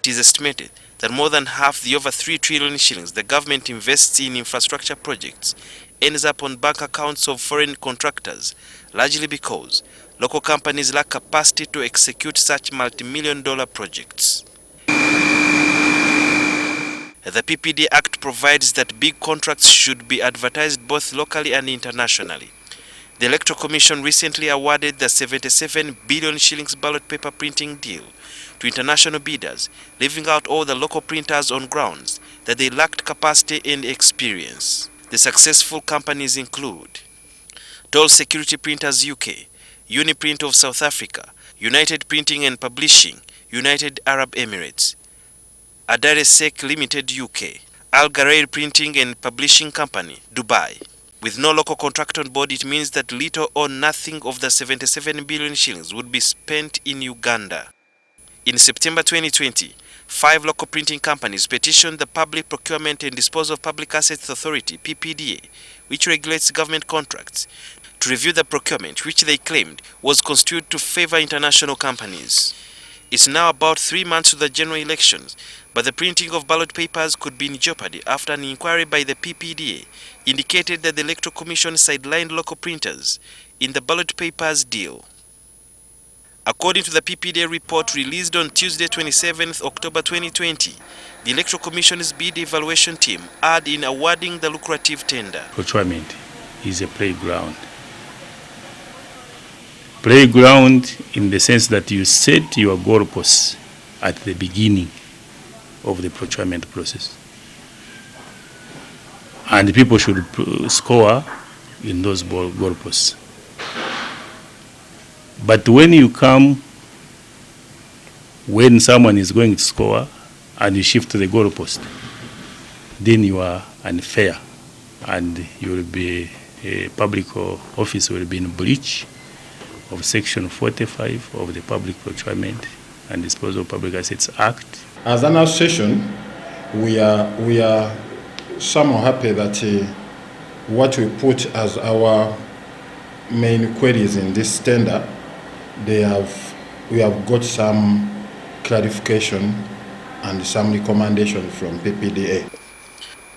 It is estimated that more than half the over 3 trillion shillings the government invests in infrastructure projects ends up on bank accounts of foreign contractors, largely because local companies lack capacity to execute such multi-million-dollar projects. The PPDA Act provides that big contracts should be advertised both locally and internationally. The Electoral Commission recently awarded the 77 billion shillings ballot paper printing deal to international bidders, leaving out all the local printers on grounds that they lacked capacity and experience. The successful companies include Toll Security Printers UK, Uniprint of South Africa, United Printing and Publishing, United Arab Emirates, Adare Sek Limited UK, Al Gharair Printing and Publishing Company, Dubai. With no local contract on board, it means that little or nothing of the 77 billion shillings would be spent in Uganda. In September 2020, 5 local printing companies petitioned the Public Procurement and Disposal of Public Assets Authority, PPDA, which regulates government contracts, to review the procurement, which they claimed was construed to favor international companies. It's now about 3 months to the general elections, but the printing of ballot papers could be in jeopardy after an inquiry by the PPDA indicated that the Electoral Commission sidelined local printers in the ballot papers deal. According to the PPDA report released on Tuesday 27 October 2020, the Electoral Commission's bid evaluation team erred in awarding the lucrative tender. Procurement is a playground. Playground in the sense that you set your goalposts at the beginning of the procurement process. And people should score in those goalposts. But when you come, when someone is going to score and you shift to the goalpost, then you are unfair and you will be, a public office will be in breach of Section 45 of the Public Procurement and Disposal of Public Assets Act. As an association, we are somehow happy that what we put as our main queries in this tender, we have got some clarification and some recommendation from PPDA.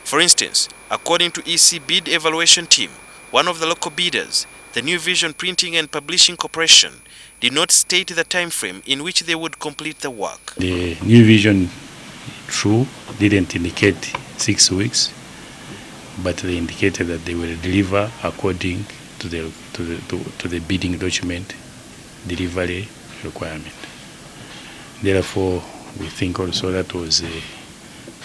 For instance, according to EC bid evaluation team, one of the local bidders, the New Vision Printing and Publishing Corporation, did not state the time frame in which they would complete the work. The New Vision, true, didn't indicate 6 weeks, but they indicated that they will deliver according to the bidding document delivery requirement. Therefore, we think also that was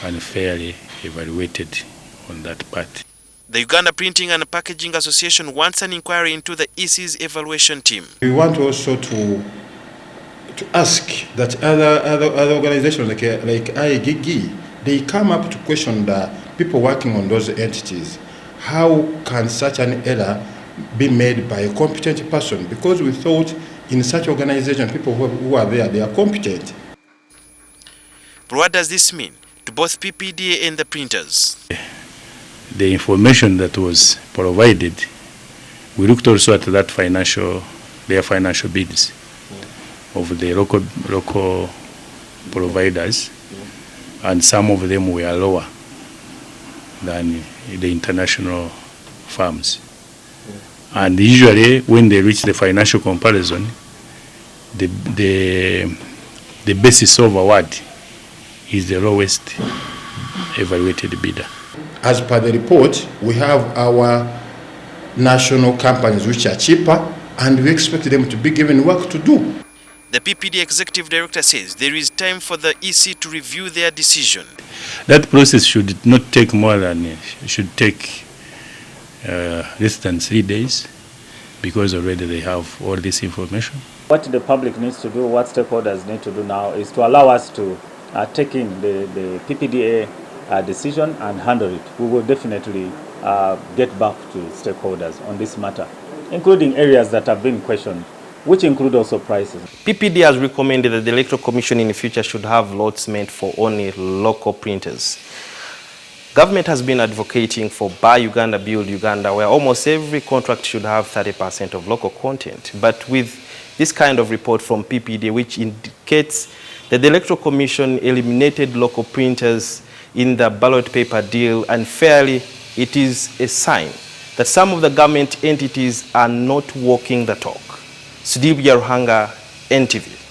unfairly evaluated on that part. The Uganda Printing and Packaging Association wants an inquiry into the EC's evaluation team. We want also to ask that other organizations like IGG, they come up to question the people working on those entities. How can such an error be made by a competent person? Because we thought in such organization, people who are there, they are competent. But what does this mean to both PPDA and the printers? The information that was provided, we looked also at that their financial bids of the local providers, and some of them were lower than the international firms. And usually, when they reach the financial comparison, the basis of award is the lowest evaluated bidder. As per the report, we have our national companies which are cheaper, and we expect them to be given work to do. The PPDA Executive Director says there is time for the EC to review their decision. That process should not take more than, should take less than 3 days, because already they have all this information. What the public needs to do, what stakeholders need to do now, is to allow us to take in the PPDA decision and handle it. We will definitely get back to stakeholders on this matter, including areas that have been questioned, which include also prices. PPDA has recommended that the Electoral Commission in the future should have lots meant for only local printers. Government has been advocating for Buy Uganda, Build Uganda, where almost every contract should have 30% of local content. But with this kind of report from PPDA, which indicates that the Electoral Commission eliminated local printers in the ballot paper deal, and fairly, it is a sign that some of the government entities are not walking the talk. Sudip Yaruhanga, NTV.